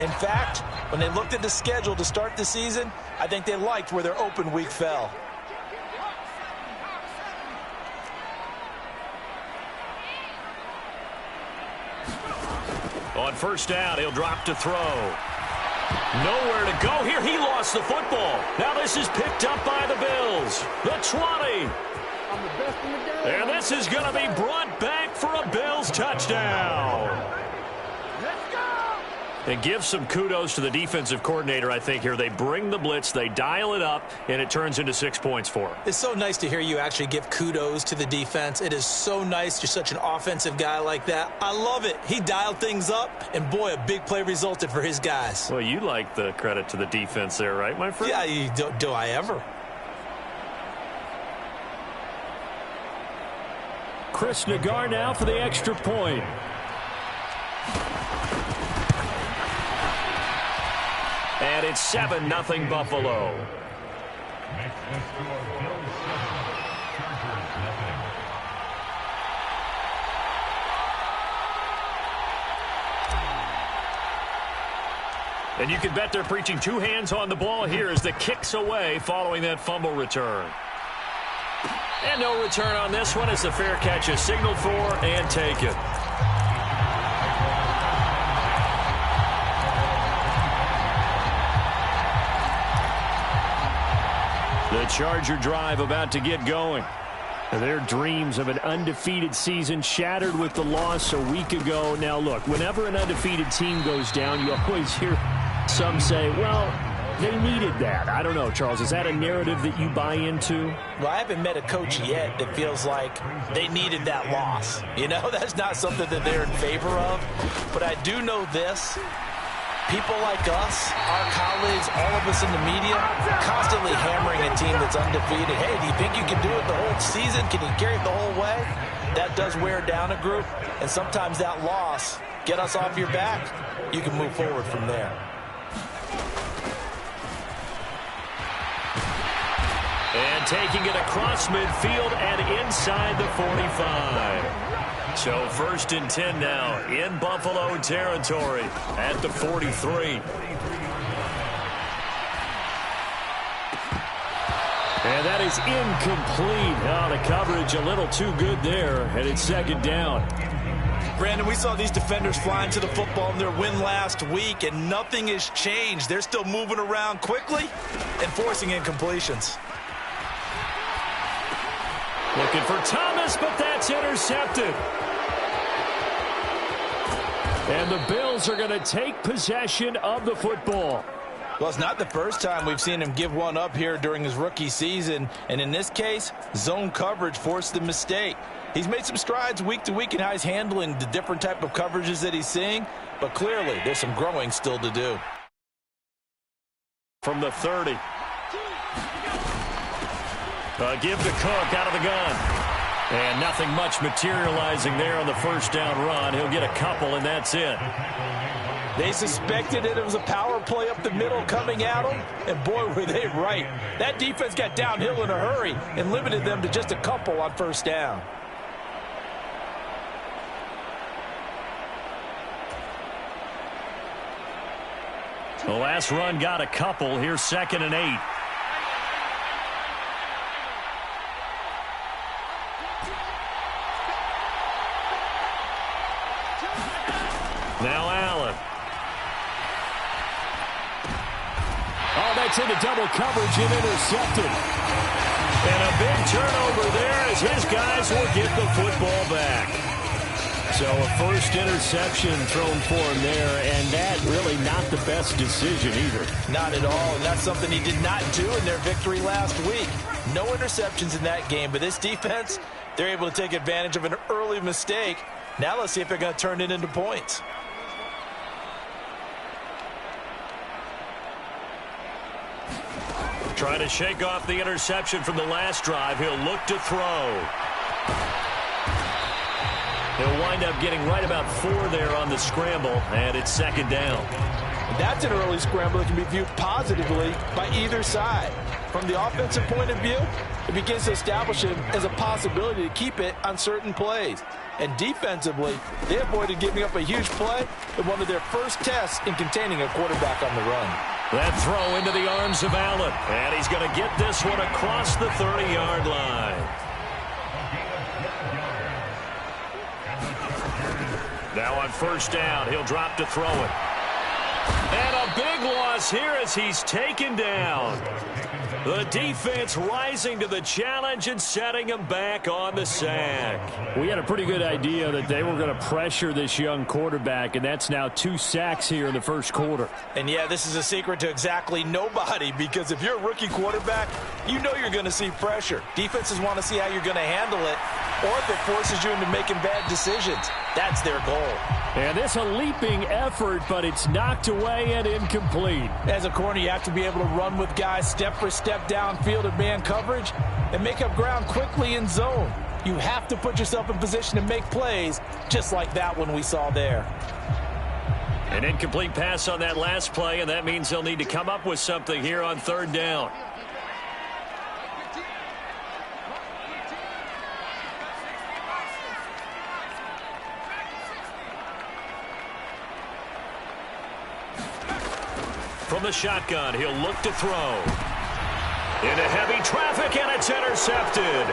In fact, when they looked at the schedule to start the season, I think they liked where their open week fell. On first down, he'll drop to throw. Nowhere to go here. He lost the football. Now this is picked up by the Bills. The 20. And this is going to be brought back for a Bills touchdown. And give some kudos to the defensive coordinator, I think, here. They bring the blitz, they dial it up, and it turns into 6 points for them. It's so nice to hear you actually give kudos to the defense. It is so nice. You're such an offensive guy like that. I love it. He dialed things up, and boy, a big play resulted for his guys. Well, you like the credit to the defense there, right, my friend? Yeah, do I ever? Chris Nagar now for the extra point. And it's 7-0 Buffalo. And you can bet they're preaching two hands on the ball here as the kick's away following that fumble return. And no return on this one as the fair catch is signaled for and taken. The Charger drive about to get going. Their dreams of an undefeated season shattered with the loss a week ago. Now, look, whenever an undefeated team goes down, you always hear some say, well, they needed that. I don't know, Charles. Is that a narrative that you buy into? Well, I haven't met a coach yet that feels like they needed that loss. You know, that's not something that they're in favor of. But I do know this. People like us, our colleagues, all of us in the media, constantly hammering a team that's undefeated. Hey, do you think you can do it the whole season? Can you carry it the whole way? That does wear down a group, and sometimes that loss, get us off your back, you can move forward from there. And taking it across midfield and inside the 45. So 1st and 10 now in Buffalo territory at the 43. And that is incomplete. Oh, the coverage a little too good there, and it's 2nd down. Brandon, we saw these defenders flying to the football in their win last week, and nothing has changed. They're still moving around quickly and forcing incompletions. Looking for Thomas, but that's intercepted. And the Bills are going to take possession of the football. Well, it's not the first time we've seen him give one up here during his rookie season. And in this case, zone coverage forced the mistake. He's made some strides week to week in how he's handling the different type of coverages that he's seeing. But clearly, there's some growing still to do. From the 30. Give to Cook out of the gun. And nothing much materializing there on the first down run. He'll get a couple, and that's it. They suspected it was a power play up the middle coming at them, and boy, were they right. That defense got downhill in a hurry and limited them to just a couple on first down. The last run got a couple. Here's 2nd and 8. Now Allen. Oh, that's into double coverage and intercepted. And a big turnover there as his guys will get the football back. So a first interception thrown for him there, and that really not the best decision either. Not at all, and that's something he did not do in their victory last week. No interceptions in that game, but this defense, they're able to take advantage of an early mistake. Now let's see if they're going to turn it into points. Trying to shake off the interception from the last drive. He'll look to throw. He'll wind up getting right about 4 there on the scramble, and it's 2nd down. That's an early scramble that can be viewed positively by either side. From the offensive point of view, it begins to establish him as a possibility to keep it on certain plays. And defensively, they avoided giving up a huge play in one of their first tests in containing a quarterback on the run. That throw into the arms of Allen. And he's going to get this one across the 30-yard line. Now on first down, he'll drop to throw it. And a big loss here as he's taken down. The defense rising to the challenge and setting him back on the sack. We had a pretty good idea that they were going to pressure this young quarterback, and that's now 2 sacks here in the first quarter. And yeah, this is a secret to exactly nobody, because if you're a rookie quarterback, you know you're going to see pressure. Defenses want to see how you're going to handle it, or if it forces you into making bad decisions. That's their goal. And it's a leaping effort, but it's knocked away and incomplete. As a corner, you have to be able to run with guys step for step downfield in man coverage and make up ground quickly in zone. You have to put yourself in position to make plays, just like that one we saw there. An incomplete pass on that last play, and that means they'll need to come up with something here on third down. From the shotgun, he'll look to throw. Into heavy traffic, and it's intercepted.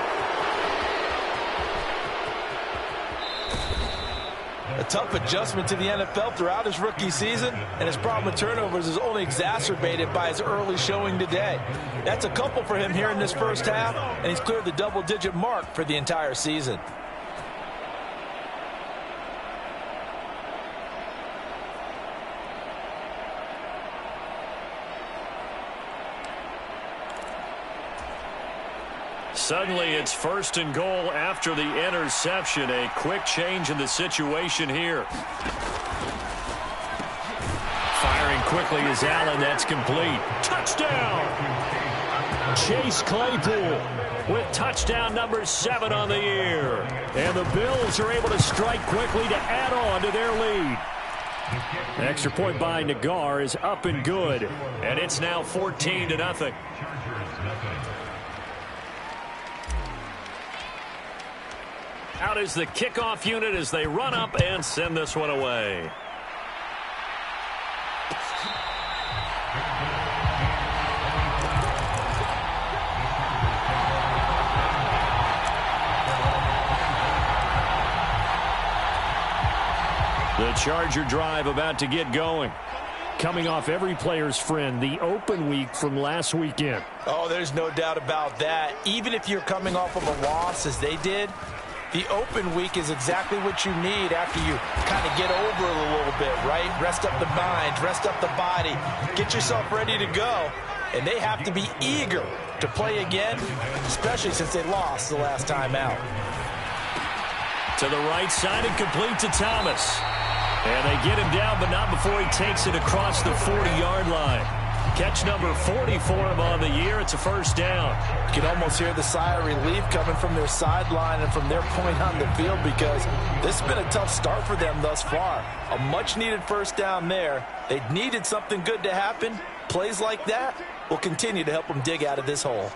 A tough adjustment to the NFL throughout his rookie season, and his problem with turnovers is only exacerbated by his early showing today. That's a couple for him here in this first half, and he's cleared the double-digit mark for the entire season. Suddenly, it's first and goal after the interception. A quick change in the situation here. Firing quickly is Allen. That's complete. Touchdown! Chase Claypool with touchdown number 7 on the year. And the Bills are able to strike quickly to add on to their lead. Extra point by Nagar is up and good. And it's now 14-0. Out is the kickoff unit as they run up and send this one away. The Charger drive about to get going. Coming off every player's friend, the open week from last weekend. Oh, there's no doubt about that. Even if you're coming off of a loss as they did, the open week is exactly what you need after you kind of get over it a little bit, right? Rest up the mind, rest up the body, get yourself ready to go. And they have to be eager to play again, especially since they lost the last time out. To the right side and complete to Thomas. And they get him down, but not before he takes it across the 40-yard line. Catch number 40 for him on the year. It's a first down. You can almost hear the sigh of relief coming from their sideline and from their point on the field, because this has been a tough start for them thus far. A much-needed first down there. They needed something good to happen. Plays like that will continue to help them dig out of this hole.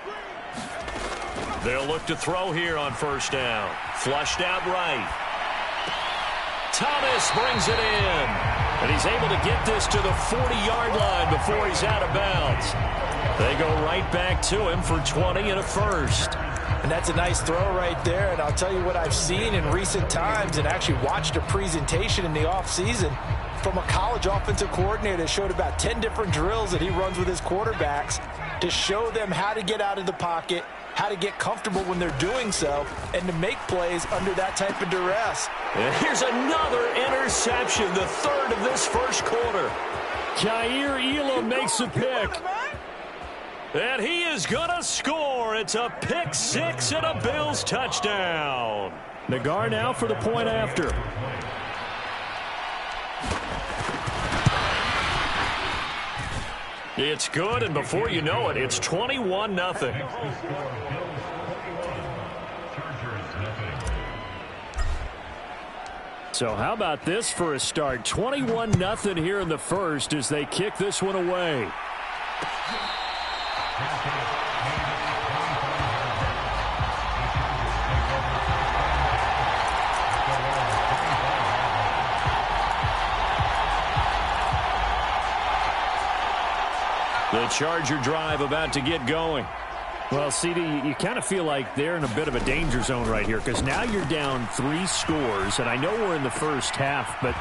They'll look to throw here on first down. Flushed out right. Thomas brings it in. And he's able to get this to the 40-yard line before he's out of bounds. They go right back to him for 20 and a first. And that's a nice throw right there. And I'll tell you what I've seen in recent times and actually watched a presentation in the offseason from a college offensive coordinator that showed about 10 different drills that he runs with his quarterbacks to show them how to get out of the pocket, how to get comfortable when they're doing so, and to make plays under that type of duress. And here's another interception, the third of this first quarter. Jair Elam makes a pick. And he is going to score. It's a pick six and a Bills touchdown. Nagar now for the point after. It's good, and before you know it, it's 21-0. So how about this for a start? 21-0 here in the first as they kick this one away. The Charger drive about to get going. Well, CD, you kind of feel like they're in a bit of a danger zone right here because now you're down 3 scores, and I know we're in the first half, but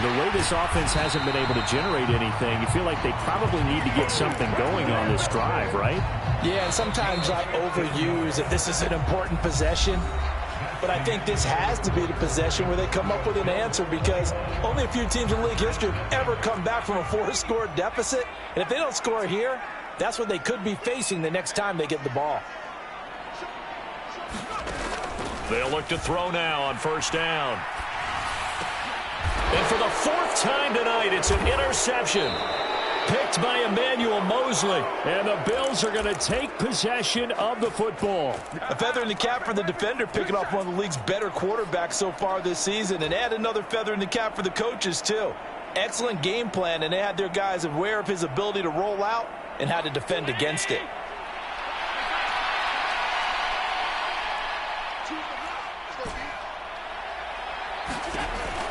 the way this offense hasn't been able to generate anything, you feel like they probably need to get something going on this drive, right? Yeah, and sometimes I overuse that this is an important possession. But I think this has to be the possession where they come up with an answer because only a few teams in league history have ever come back from a 4-score deficit. And if they don't score here, that's what they could be facing the next time they get the ball. They'll look to throw now on first down. And for the 4th time tonight, it's an interception. Picked by Emmanuel Mosley. And the Bills are going to take possession of the football. A feather in the cap for the defender, picking off one of the league's better quarterbacks so far this season. And add another feather in the cap for the coaches, too. Excellent game plan, and they had their guys aware of his ability to roll out and how to defend against it.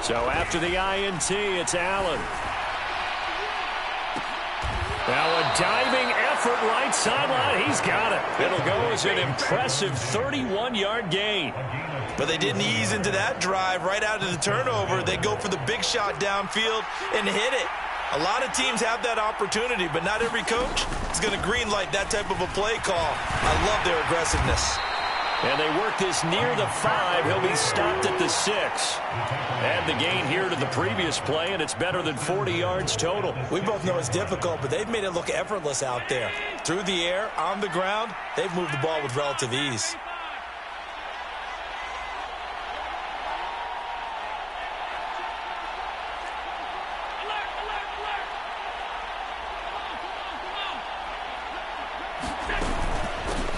So after the INT, it's Allen. Now a diving effort right sideline. He's got it. It'll go as an impressive 31-yard gain. But they didn't ease into that drive right out of the turnover. They go for the big shot downfield and hit it. A lot of teams have that opportunity, but not every coach is going to green light that type of a play call. I love their aggressiveness. And they work this near the 5. He'll be stopped at the 6. Add the gain here to the previous play, and it's better than 40 yards total. We both know it's difficult, but they've made it look effortless out there. Through the air, on the ground, they've moved the ball with relative ease.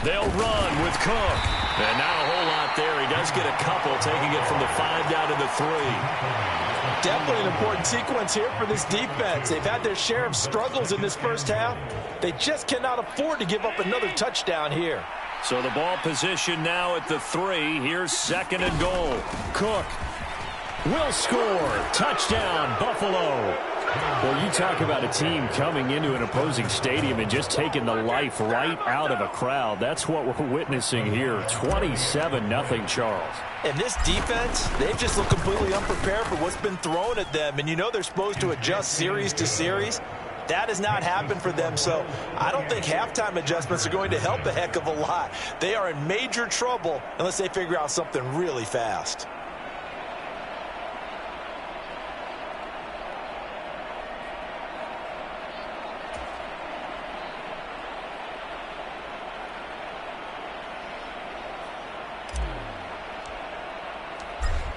They'll run with Cook. And not a whole lot there. He does get a couple, taking it from the 5 down to the 3. Definitely an important sequence here for this defense. They've had their share of struggles in this first half. They just cannot afford to give up another touchdown here. So the ball position now at the 3. Here's 2nd and goal. Cook will score. Touchdown, Buffalo. Well, you talk about a team coming into an opposing stadium and just taking the life right out of a crowd. That's what we're witnessing here. 27-0 Charles. And this defense, they've just looked completely unprepared for what's been thrown at them. And you know they're supposed to adjust series to series. That has not happened for them, so I don't think halftime adjustments are going to help a heck of a lot. They are in major trouble unless they figure out something really fast.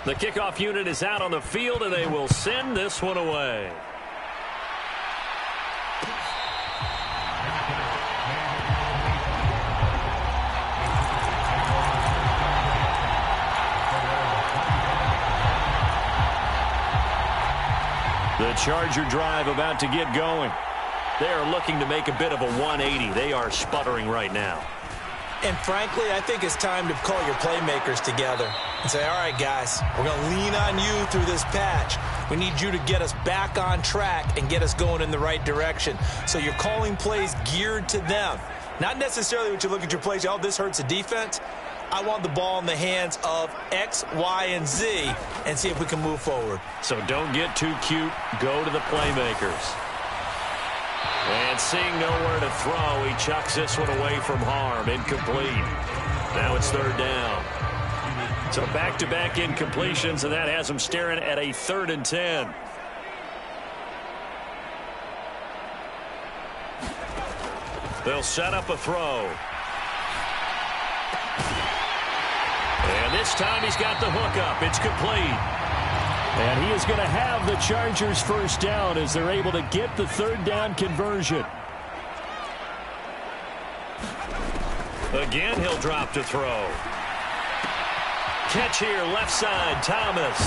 The kickoff unit is out on the field, and they will send this one away. The Charger drive about to get going. They are looking to make a bit of a 180. They are sputtering right now. And frankly, I think it's time to call your playmakers together and say, all right, guys, we're going to lean on you through this patch. We need you to get us back on track and get us going in the right direction. So you're calling plays geared to them. Not necessarily what you look at your plays, oh, this hurts the defense. I want the ball in the hands of X, Y, and Z and see if we can move forward. So don't get too cute. Go to the playmakers. And seeing nowhere to throw, he chucks this one away from harm. Incomplete. Now it's 3rd down. So back-to-back incompletions, and that has him staring at a 3rd and 10. They'll set up a throw. And this time he's got the hook up. It's complete. And he is going to have the Chargers first down as they're able to get the 3rd down conversion. Again, he'll drop to throw. Catch here, left side, Thomas.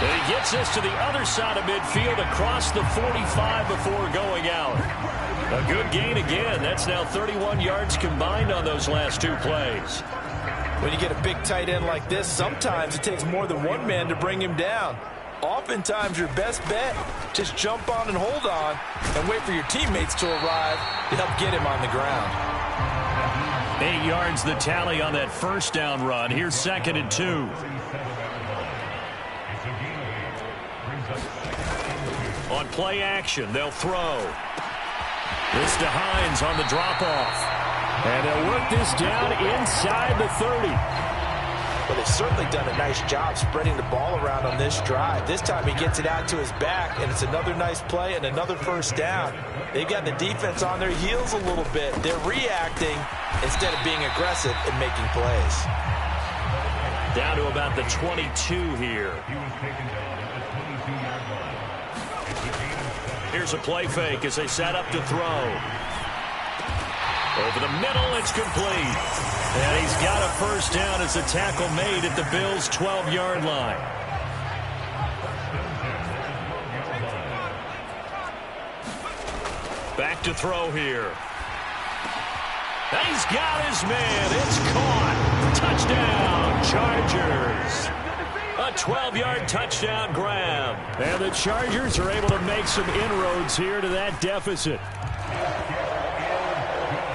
And he gets this to the other side of midfield across the 45 before going out. A good gain again. That's now 31 yards combined on those last 2 plays. When you get a big tight end like this, sometimes it takes more than one man to bring him down. Oftentimes, your best bet, just jump on and hold on and wait for your teammates to arrive to help get him on the ground. 8 yards the tally on that first down run. Here's 2nd and 2. On play action, they'll throw. This to Hines on the drop-off. And they'll work this down inside the 30. But they've certainly done a nice job spreading the ball around on this drive. This time he gets it out to his back, and it's another nice play and another first down. They've got the defense on their heels a little bit. They're reacting instead of being aggressive and making plays. Down to about the 22 here. Here's a play fake as they set up to throw. Over the middle, it's complete. And he's got a first down as the tackle made at the Bills' 12-yard line. Back to throw here. He's got his man. It's caught. Touchdown, Chargers. A 12-yard touchdown grab. And the Chargers are able to make some inroads here to that deficit.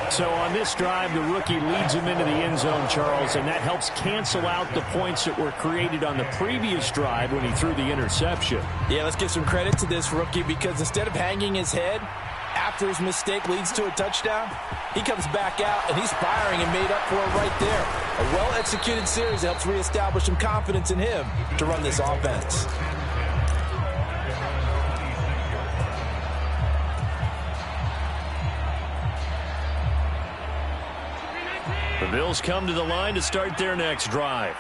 So on this drive, the rookie leads him into the end zone, Charles, and that helps cancel out the points that were created on the previous drive when he threw the interception. Yeah, let's give some credit to this rookie because instead of hanging his head after his mistake leads to a touchdown, he comes back out and he's firing and made up for it right there. A well-executed series helps reestablish some confidence in him to run this offense. The Bills come to the line to start their next drive.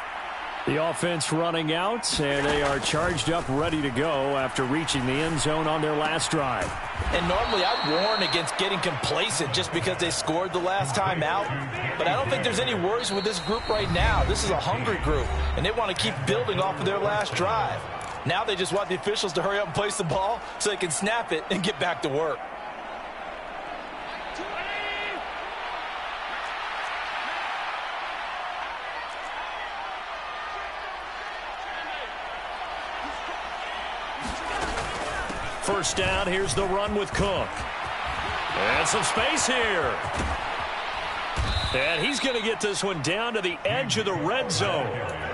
The offense running out, and they are charged up, ready to go after reaching the end zone on their last drive. And normally I'd warn against getting complacent just because they scored the last time out. But I don't think there's any worries with this group right now. This is a hungry group, and they want to keep building off of their last drive. Now they just want the officials to hurry up and place the ball so they can snap it and get back to work. First down, here's the run with Cook. And some space here. And he's going to get this one down to the edge of the red zone.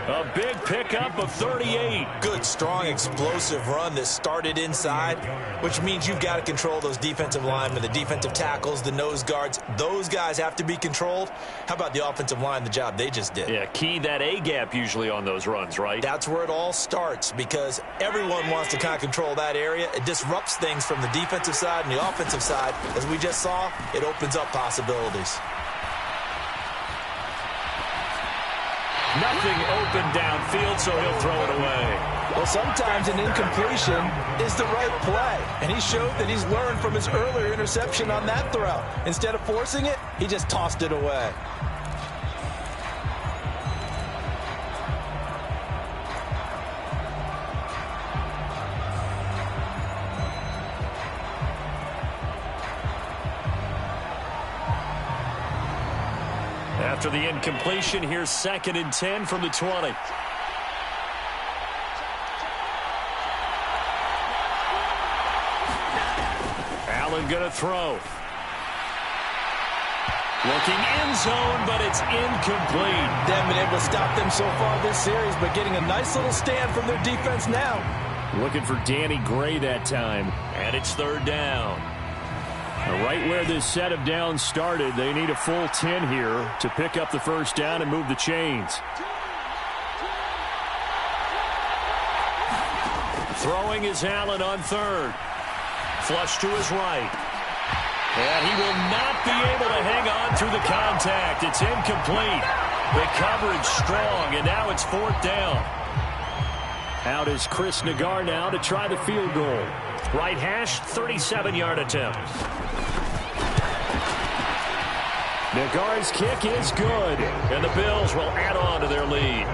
A big pickup of 38. Good, strong, explosive run that started inside, which means you've got to control those defensive linemen, the defensive tackles, the nose guards. Those guys have to be controlled. How about the offensive line, the job they just did? Yeah, key that A-gap usually on those runs, right? That's where it all starts because everyone wants to kind of control that area. It disrupts things from the defensive side and the offensive side. As we just saw, it opens up possibilities. Nothing open downfield, so he'll throw it away. Well, sometimes an incompletion is the right play, and he showed that he's learned from his earlier interception on that throw. Instead of forcing it, he just tossed it away. After the incompletion, here's 2nd and 10 from the 20. Allen going to throw. Looking end zone, but it's incomplete. They haven't been able to stop them so far this series, but getting a nice little stand from their defense now. Looking for Danny Gray that time. And it's 3rd down. Right where this set of downs started, they need a full 10 here to pick up the first down and move the chains. Throwing is Allen on 3rd. Flush to his right. And he will not be able to hang on through the contact. It's incomplete. The coverage strong, and now it's 4th down. Out is Chris Nagar now to try the field goal. Right hash, 37-yard attempt. Nagar's kick is good. And the Bills will add on to their lead.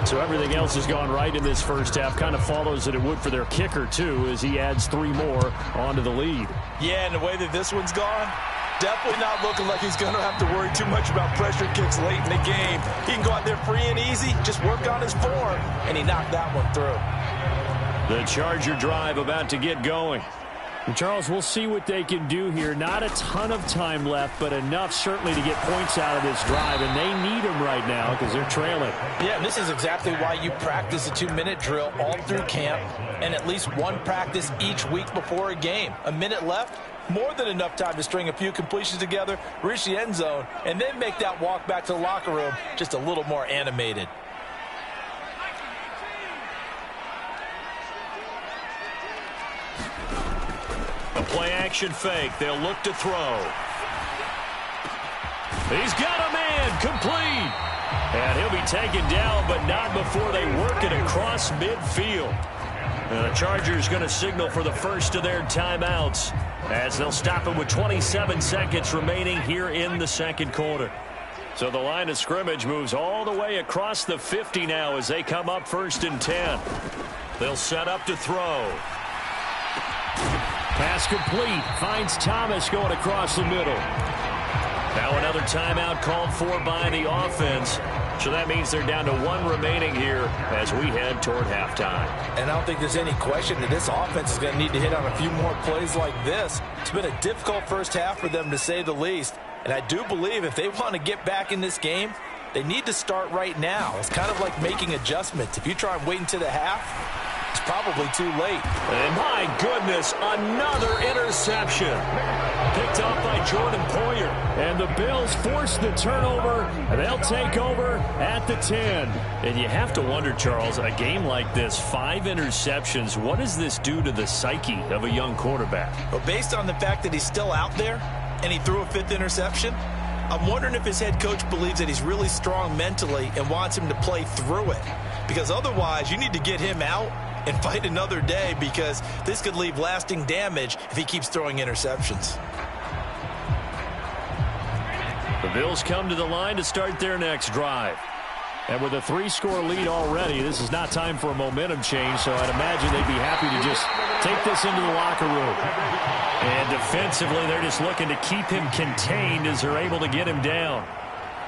So everything else has gone right in this first half. Kind of follows that it would for their kicker, too, as he adds 3 more onto the lead. Yeah, and the way that this one's gone, definitely not looking like he's going to have to worry too much about pressure kicks late in the game. He can go out there free and easy, just work on his form, and he knocked that one through. The Charger drive about to get going. And Charles, we'll see what they can do here. Not a ton of time left, but enough certainly to get points out of this drive, and they need them right now because they're trailing. Yeah, and this is exactly why you practice a 2-minute drill all through camp and at least one practice each week before a game. A minute left, more than enough time to string a few completions together, reach the end zone, and then make that walk back to the locker room just a little more animated. A play-action fake. They'll look to throw. He's got a man. Complete. And he'll be taken down, but not before they work it across midfield. The Chargers going to signal for the first of their timeouts as they'll stop it with 27 seconds remaining here in the second quarter. So the line of scrimmage moves all the way across the 50 now as they come up 1st and 10. They'll set up to throw. Pass complete. Finds Thomas going across the middle. Now another timeout called for by the offense. So that means they're down to 1 remaining here as we head toward halftime. And I don't think there's any question that this offense is going to need to hit on a few more plays like this. It's been a difficult first half for them, to say the least. And I do believe if they want to get back in this game, they need to start right now. It's kind of like making adjustments. If you try and wait until the half, it's probably too late. And my goodness, another interception. Picked off by Jordan Poyer. And the Bills force the turnover, and they'll take over at the 10. And you have to wonder, Charles, a game like this, 5 interceptions, what does this do to the psyche of a young quarterback? But based on the fact that he's still out there and he threw a 5th interception, I'm wondering if his head coach believes that he's really strong mentally and wants him to play through it. Because otherwise, you need to get him out and fight another day, because this could leave lasting damage if he keeps throwing interceptions. The Bills come to the line to start their next drive. And with a 3-score lead already, this is not time for a momentum change, so I'd imagine they'd be happy to just take this into the locker room. And defensively, they're just looking to keep him contained as they're able to get him down.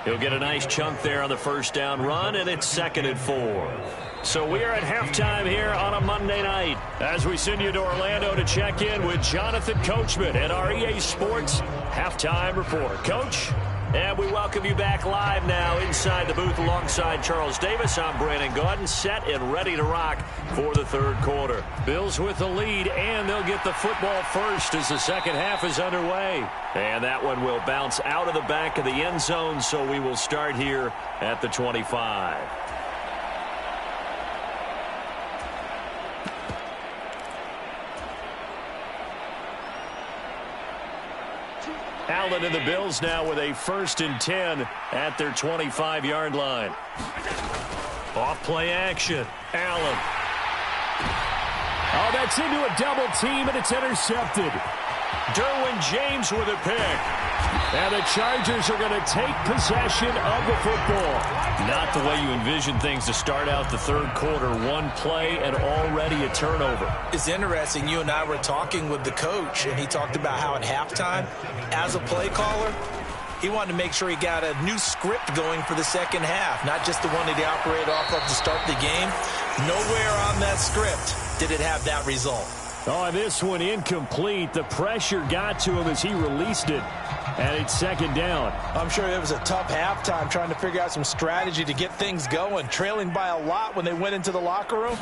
He'll get a nice chunk there on the first down run, and it's 2nd and 4. So we are at halftime here on a Monday night as we send you to Orlando to check in with Jonathan Coachman at our EA Sports Halftime Report. Coach? And we welcome you back live now inside the booth alongside Charles Davis. I'm Brandon Gaudin, set and ready to rock for the third quarter. Bills with the lead, and they'll get the football first as the second half is underway. And that one will bounce out of the back of the end zone, so we will start here at the 25. Allen and the Bills now with a 1st and 10 at their 25-yard line. Off play action. Allen. Oh, that's into a double team, and it's intercepted. Derwin James with a pick. And the Chargers are going to take possession of the football. Not the way you envision things to start out the third quarter. 1 play and already a turnover. It's interesting. You and I were talking with the coach, and he talked about how at halftime, as a play caller, he wanted to make sure he got a new script going for the second half, not just the one that he operated off of to start the game. Nowhere on that script did it have that result. Oh, this one incomplete. The pressure got to him as he released it, and it's 2nd down. I'm sure it was a tough halftime trying to figure out some strategy to get things going, trailing by a lot when they went into the locker room.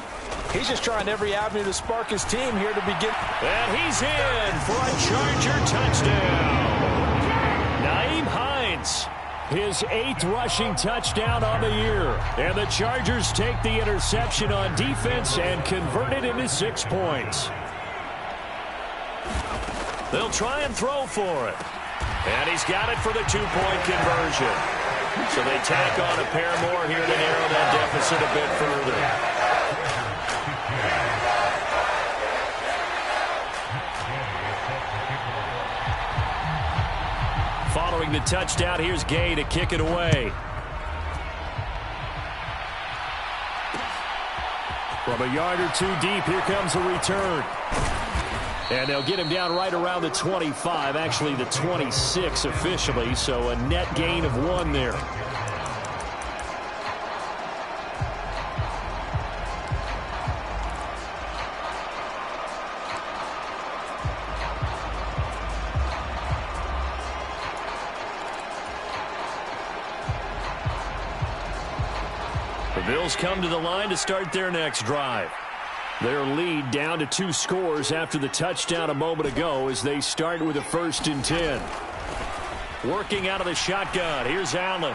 He's just trying every avenue to spark his team here to begin. And he's in for a Charger touchdown. Nyheim Hines, his 8th rushing touchdown on the year. And the Chargers take the interception on defense and convert it into 6 points. They'll try and throw for it. And he's got it for the 2-point conversion. So they tack on a pair more here to narrow that deficit a bit further. Following the touchdown, here's Gay to kick it away. From a yard or 2 deep, here comes a return. And they'll get him down right around the 25, actually the 26 officially, so a net gain of 1 there. Bills come to the line to start their next drive. Their lead down to 2 scores after the touchdown a moment ago as they start with a 1st and 10. Working out of the shotgun. Here's Allen.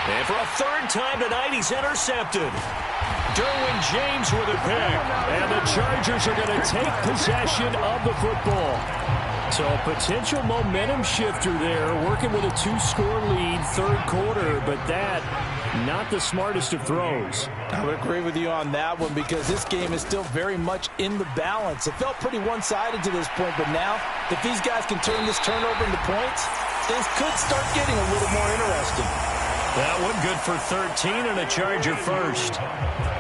And for a 3rd time tonight, he's intercepted. Derwin James with a pick. And the Chargers are going to take possession of the football. So a potential momentum shifter there, working with a 2-score lead, 3rd quarter, but that not the smartest of throws. I would agree with you on that one because this game is still very much in the balance. It felt pretty one-sided to this point, but now if these guys can turn this turnover into points, things could start getting a little more interesting. That one good for 13 and a Charger first.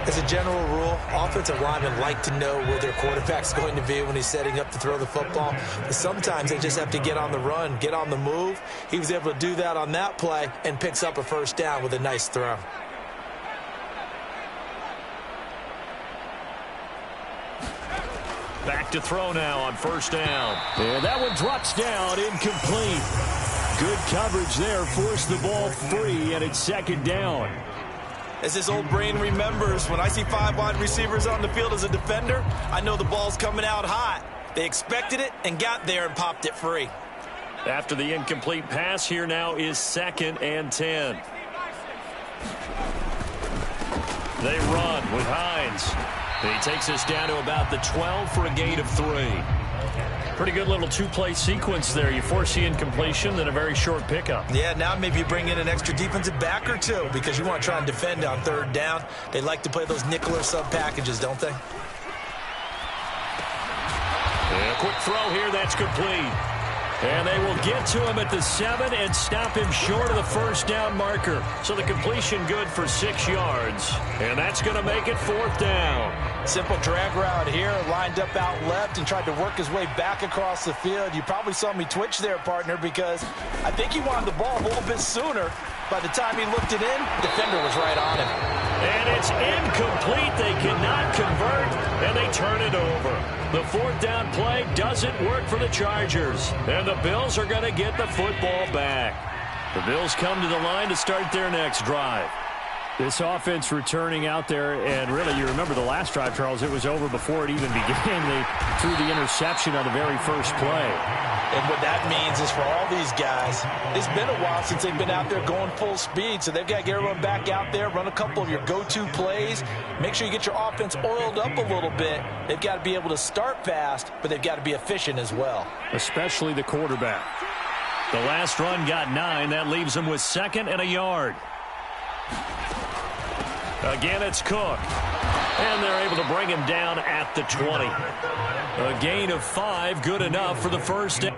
As a general rule, offensive linemen like to know where their quarterback's going to be when he's setting up to throw the football. But sometimes they just have to get on the run, get on the move. He was able to do that on that play and picks up a 1st down with a nice throw. Back to throw now on 1st down. And that one drops down, incomplete. Good coverage there, forced the ball free, and it's 2nd down. As this old brain remembers, when I see 5 wide receivers on the field as a defender, I know the ball's coming out hot. They expected it and got there and popped it free. After the incomplete pass, here now is 2nd and 10. They run with Hines. And he takes us down to about the 12 for a gain of 3. Pretty good little 2-play sequence there. You force the incompletion, then a very short pickup. Yeah, now maybe you bring in an extra defensive back or 2 because you want to try and defend on 3rd down. They like to play those nickel or sub packages, don't they? And a quick throw here, that's complete. And they will get to him at the 7 and stop him short of the 1st down marker. So the completion good for 6 yards. And that's going to make it 4th down. Simple drag route here, lined up out left and tried to work his way back across the field. You probably saw me twitch there, partner, because I think he wanted the ball a little bit sooner. By the time he looked it in, the defender was right on him. And it's incomplete. They cannot convert, and they turn it over. The 4th down play doesn't work for the Chargers, and the Bills are going to get the football back. The Bills come to the line to start their next drive. This offense returning out there, and really, you remember the last drive, Charles, it was over before it even began. They threw the interception on the very first play. And what that means is for all these guys, it's been a while since they've been out there going full speed, so they've got to get everyone back out there, run a couple of your go-to plays, make sure you get your offense oiled up a little bit. They've got to be able to start fast, but they've got to be efficient as well. Especially the quarterback. The last run got 9. That leaves them with 2nd and a yard. Again, it's Cook. And they're able to bring him down at the 20. A gain of 5, good enough for the 1st down.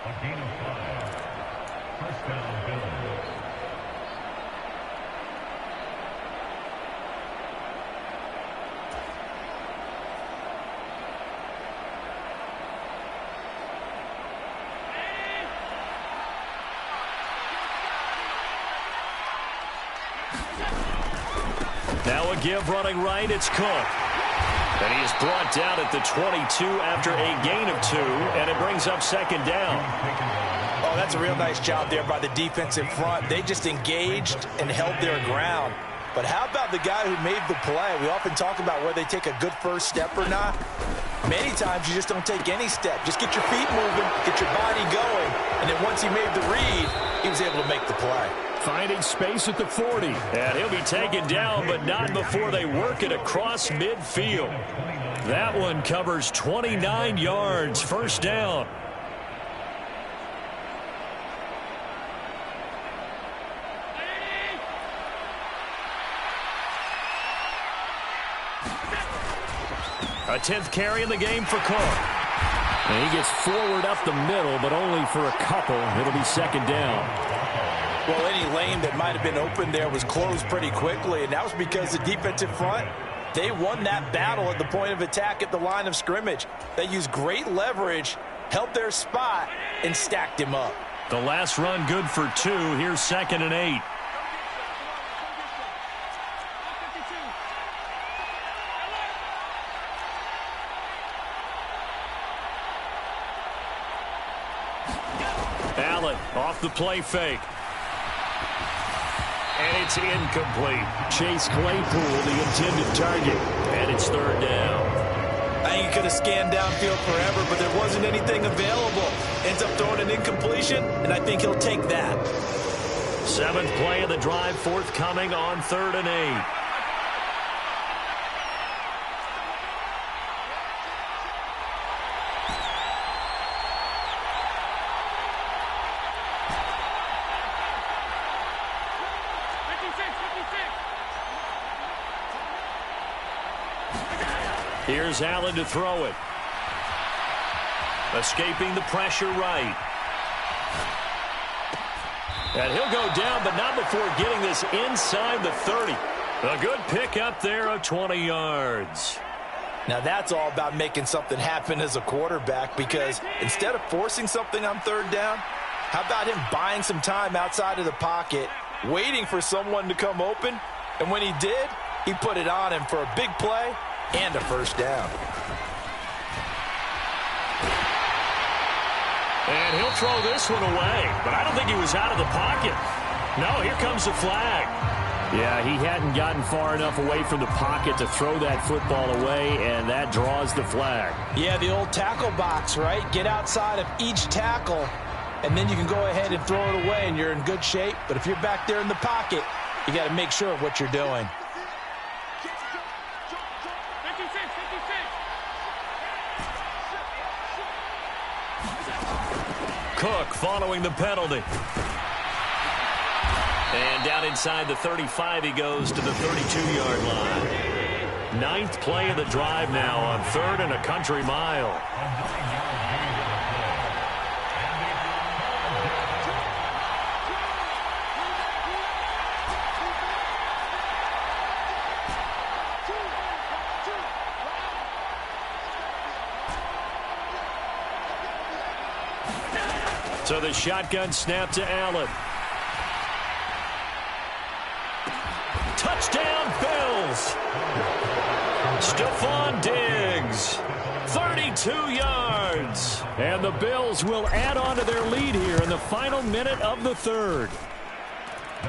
A gain of 5. 1st down, Bills. Now a give running right, it's Cook. And he is brought down at the 22 after a gain of 2, and it brings up 2nd down. Oh, that's a real nice job there by the defense in front. They just engaged and held their ground. But how about the guy who made the play? We often talk about whether they take a good first step or not. Many times you just don't take any step. Just get your feet moving, get your body going, and then once he made the read, he was able to make the play. Finding space at the 40. And he'll be taken down, but not before they work it across midfield. That one covers 29 yards, 1st down. A 10th carry in the game for Cook. And he gets forward up the middle, but only for a couple. It'll be second down. Well, any lane that might have been open there was closed pretty quickly, and that was because the defensive front, they won that battle at the point of attack at the line of scrimmage. They used great leverage, held their spot, and stacked him up. The last run good for 2. Here's 2nd and 8. Allen off the play fake. And it's incomplete. Chase Claypool, the intended target. And it's 3rd down. I think he could have scanned downfield forever, but there wasn't anything available. Ends up throwing an incompletion, and I think he'll take that. 7th play of the drive, forthcoming on 3rd and 8. Here's Allen to throw it. Escaping the pressure right. And he'll go down, but not before getting this inside the 30. A good pick up there of 20 yards. Now that's all about making something happen as a quarterback, because instead of forcing something on 3rd down, how about him buying some time outside of the pocket, waiting for someone to come open, and when he did, he put it on him for a big play and a 1st down. And he'll throw this one away, but I don't think he was out of the pocket. No, here comes the flag. Yeah, he hadn't gotten far enough away from the pocket to throw that football away, and that draws the flag. Yeah, the old tackle box, right? Get outside of each tackle, and then you can go ahead and throw it away, and you're in good shape. But if you're back there in the pocket, you got to make sure of what you're doing. Cook following the penalty. And down inside the 35 he goes to the 32-yard line. 9th play of the drive now on 3rd and a country mile. So the shotgun snap to Allen. Touchdown, Bills. Stephon Diggs, 32 yards. And the Bills will add on to their lead here in the final minute of the 3rd.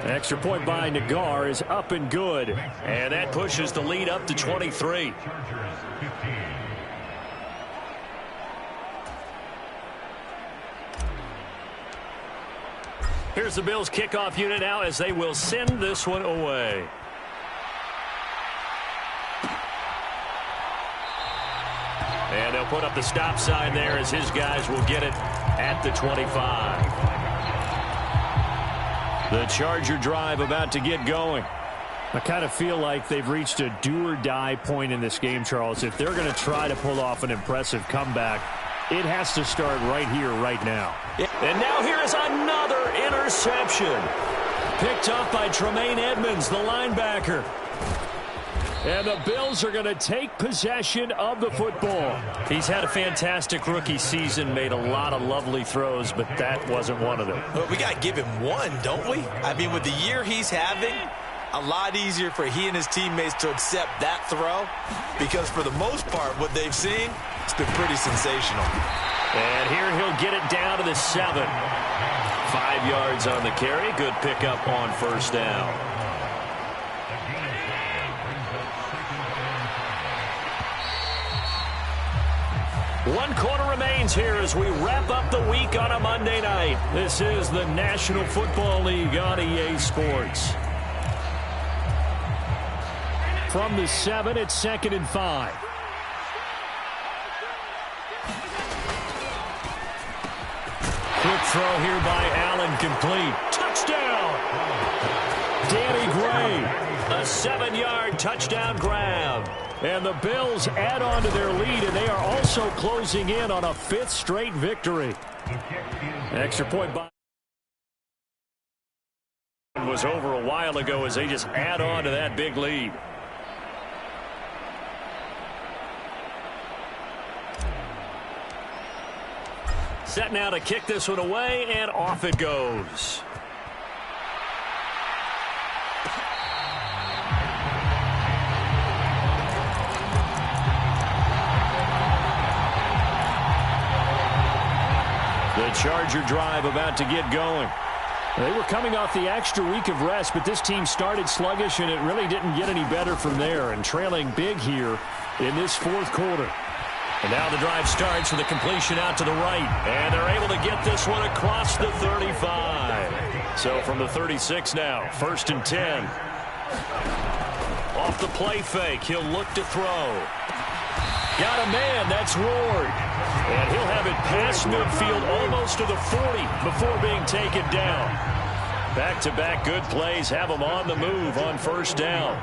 An extra point by Nagar is up and good. And that pushes the lead up to 23. Here's the Bills kickoff unit now as they will send this one away. And they'll put up the stop sign there as his guys will get it at the 25. The Charger drive about to get going. I kind of feel like they've reached a do-or-die point in this game, Charles. If they're going to try to pull off an impressive comeback, it has to start right here, right now. And now here is another interception. Picked up by Tremaine Edmonds, the linebacker. And the Bills are going to take possession of the football. He's had a fantastic rookie season, made a lot of lovely throws, but that wasn't one of them. Well, we got to give him one, don't we? I mean, with the year he's having, a lot easier for he and his teammates to accept that throw, because for the most part, what they've seen, it's been pretty sensational. And here he'll get it down to the 7. 5 yards on the carry. Good pickup on 1st down. One quarter remains here as we wrap up the week on a Monday night. This is the National Football League on EA Sports. From the 7, it's 2nd and 5. Quick throw here by Allen, complete. Touchdown! Danny Gray. A 7-yard touchdown grab. And the Bills add on to their lead, and they are also closing in on a 5th straight victory. Extra point by was over a while ago as they just add on to that big lead. Set now to kick this one away, and off it goes. The Charger drive about to get going. They were coming off the extra week of rest, but this team started sluggish, and it really didn't get any better from there, and trailing big here in this 4th quarter. And now the drive starts with a completion out to the right, and they're able to get this one across the 35. So from the 36 now, 1st and 10. Off the play fake, he'll look to throw. Got a man, that's Ward. And he'll have it past midfield almost to the 40 before being taken down. Back-to-back good plays have him on the move on 1st down.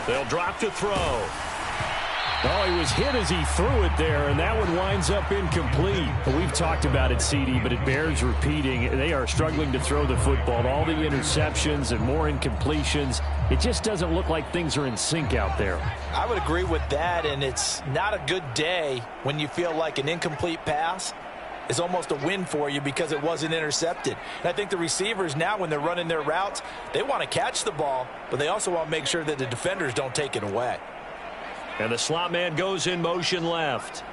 They'll drop to throw. Oh, he was hit as he threw it there, and that one winds up incomplete. We've talked about it, CD, but it bears repeating. They are struggling to throw the football. All the interceptions and more incompletions. It just doesn't look like things are in sync out there. I would agree with that, and it's not a good day when you feel like an incomplete pass is almost a win for you because it wasn't intercepted. And I think the receivers now, when they're running their routes, they want to catch the ball, but they also want to make sure that the defenders don't take it away. And the slot man goes in motion left.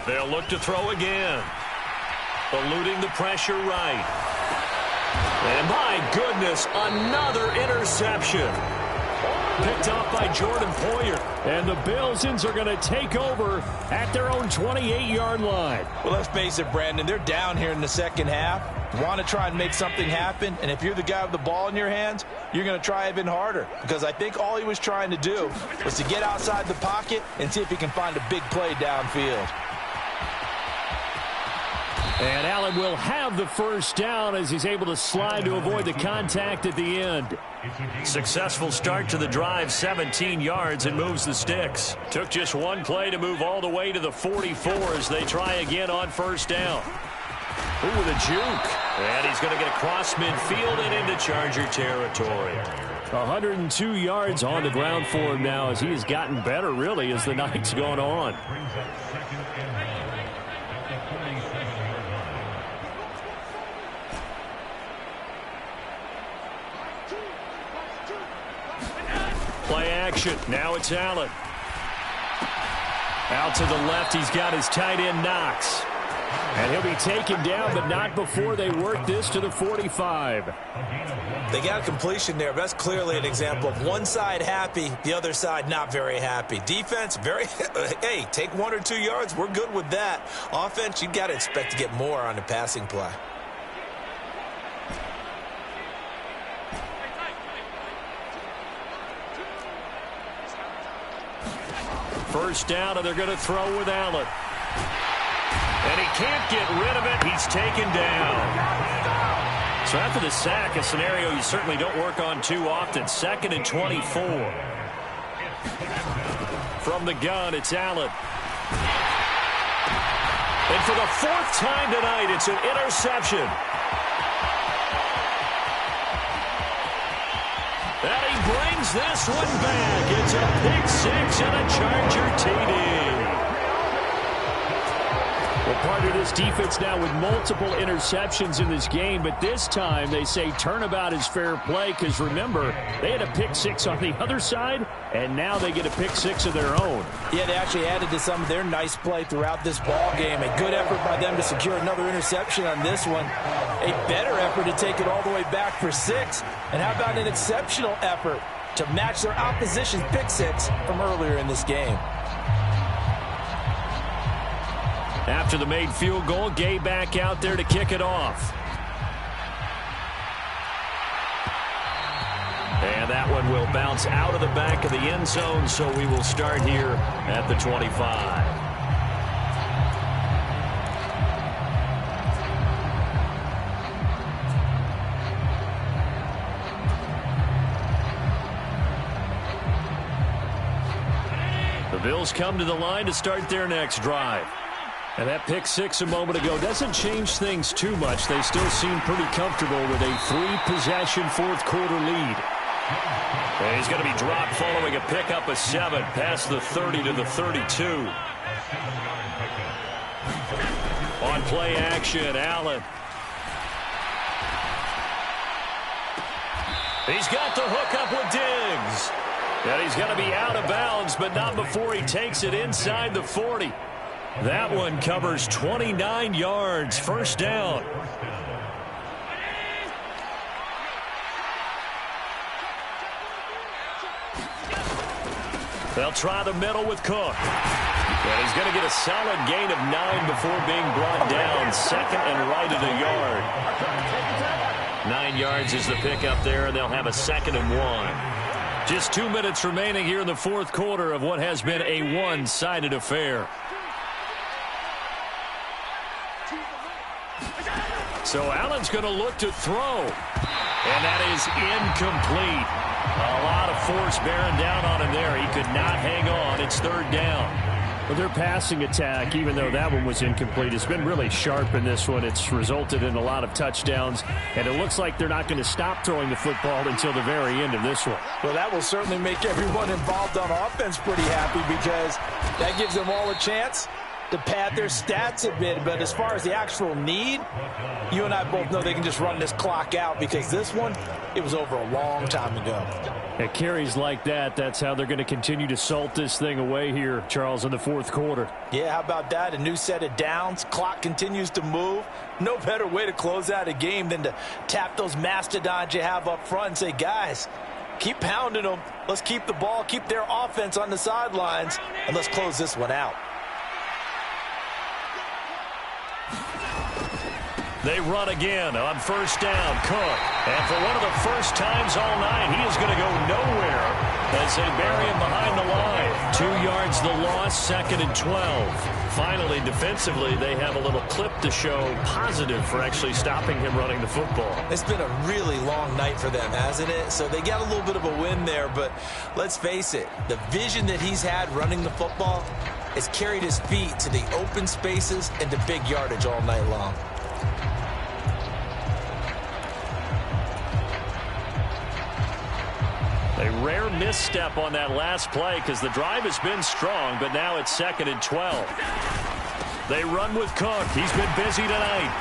They'll look to throw again. Eluding the pressure right. And my goodness, another interception. Picked off by Jordan Poyer. And the Bills are going to take over at their own 28-yard line. Well, let's face it, Brandon, they're down here in the second half. Want to try and make something happen, and if you're the guy with the ball in your hands, you're going to try even harder, because I think all he was trying to do was to get outside the pocket and see if he can find a big play downfield. And Allen will have the 1st down as he's able to slide to avoid the contact at the end. Successful start to the drive, 17 yards, and moves the sticks. Took just one play to move all the way to the 44 as they try again on 1st down. Ooh, with a juke. And he's going to get across midfield and into Charger territory. 102 yards on the ground for him now as he has gotten better, really, as the night's gone on. Play action. Now it's Allen. Out to the left, he's got his tight end Knox. And he'll be taken down, but not before they work this to the 45. They got a completion there, but that's clearly an example of one side happy, the other side not very happy. Defense, hey, take 1 or 2 yards. We're good with that. Offense, you've got to expect to get more on the passing play. First down, and they're going to throw with Allen. And he can't get rid of it. He's taken down. So after the sack, a scenario you certainly don't work on too often. 2nd and 24. From the gun, it's Allen. And for the 4th time tonight, it's an interception. And he brings this one back. It's a pick 6 and a Charger TD. Well, part of this defense now with multiple interceptions in this game, but this time they say turnabout is fair play because, remember, they had a pick 6 on the other side, and now they get a pick 6 of their own. Yeah, they actually added to some of their nice play throughout this ball game. A good effort by them to secure another interception on this one. A better effort to take it all the way back for 6. And how about an exceptional effort to match their opposition's pick 6 from earlier in this game? After the made field goal, Gay back out there to kick it off. And that one will bounce out of the back of the end zone, so we will start here at the 25. The Bills come to the line to start their next drive. And that pick six a moment ago doesn't change things too much. They still seem pretty comfortable with a three-possession fourth-quarter lead. And he's going to be dropped following a pickup of 7 past the 30 to the 32. On play action, Allen. He's got the hook up with Diggs. And he's going to be out of bounds, but not before he takes it inside the 40. That one covers 29 yards. First down. They'll try the middle with Cook. And he's going to get a solid gain of 9 before being brought down. Second and right at a yard. 9 yards is the pickup there, and they'll have a 2nd and 1. Just 2 minutes remaining here in the fourth quarter of what has been a one-sided affair. So Allen's going to look to throw. And that is incomplete. A lot of force bearing down on him there. He could not hang on. It's 3rd down. Well, their passing attack, even though that one was incomplete, has been really sharp in this one. It's resulted in a lot of touchdowns, and it looks like they're not going to stop throwing the football until the very end of this one. Well, that will certainly make everyone involved on offense pretty happy, because that gives them all a chance to pad their stats a bit. But as far as the actual need, you and I both know they can just run this clock out, because this one, it was over a long time ago. At carries like that, that's how they're going to continue to salt this thing away here, Charles, in the fourth quarter. Yeah, how about that? A new set of downs. Clock continues to move. No better way to close out a game than to tap those mastodons you have up front and say, guys, keep pounding them. Let's keep the ball, keep their offense on the sidelines, and let's close this one out. They run again on first down. Cook. And for one of the first times all night, he is going to go nowhere as they bury him behind the line. 2 yards the loss, 2nd and 12. Finally, defensively, they have a little clip to show positive for actually stopping him running the football. It's been a really long night for them, hasn't it? So they got a little bit of a win there, but let's face it, the vision that he's had running the football has carried his feet to the open spaces and to big yardage all night long. A rare misstep on that last play, because the drive has been strong, but now it's 2nd and 12. They run with Cook. He's been busy tonight.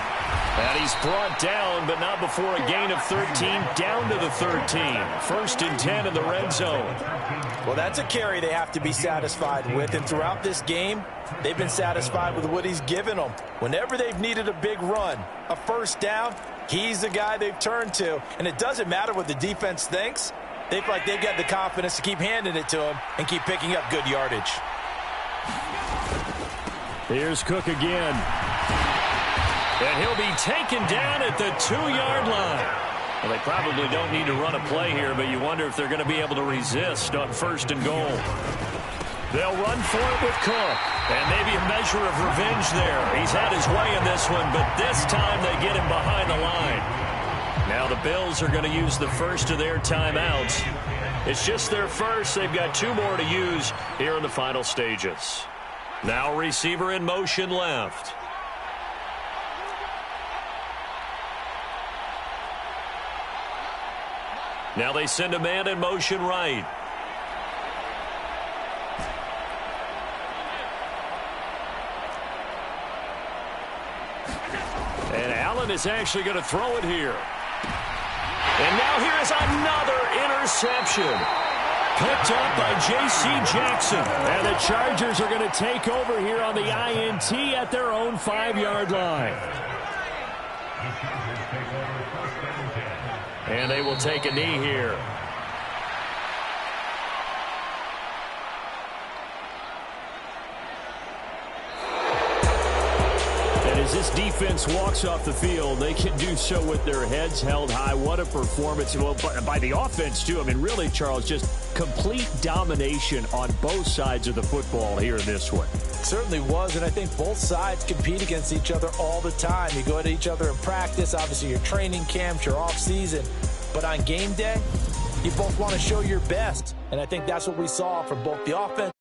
And he's brought down, but not before a gain of 13, down to the 13. 1st and 10 in the red zone. Well, that's a carry they have to be satisfied with, and throughout this game, they've been satisfied with what he's given them. Whenever they've needed a big run, a first down, he's the guy they've turned to. And it doesn't matter what the defense thinks. They feel like they've got the confidence to keep handing it to him and keep picking up good yardage. Here's Cook again. And he'll be taken down at the 2-yard line. Well, they probably don't need to run a play here, but you wonder if they're going to be able to resist on 1st and goal. They'll run for it with Cook. And maybe a measure of revenge there. He's had his way in this one, but this time they get him behind the line. Now the Bills are going to use the first of their timeouts. It's just their first. They've got 2 more to use here in the final stages. Now receiver in motion left. Now they send a man in motion right. And Allen is actually going to throw it here. And now here's another interception. Picked up by J.C. Jackson. And the Chargers are going to take over here on the INT at their own 5-yard line. And they will take a knee here. As this defense walks off the field, they can do so with their heads held high. What a performance. Well, by the offense, too. I mean, really, Charles, just complete domination on both sides of the football here in this one. It certainly was, and I think both sides compete against each other all the time. You go at each other in practice, obviously your training camps, your off-season. But on game day, you both want to show your best. And I think that's what we saw from both the offense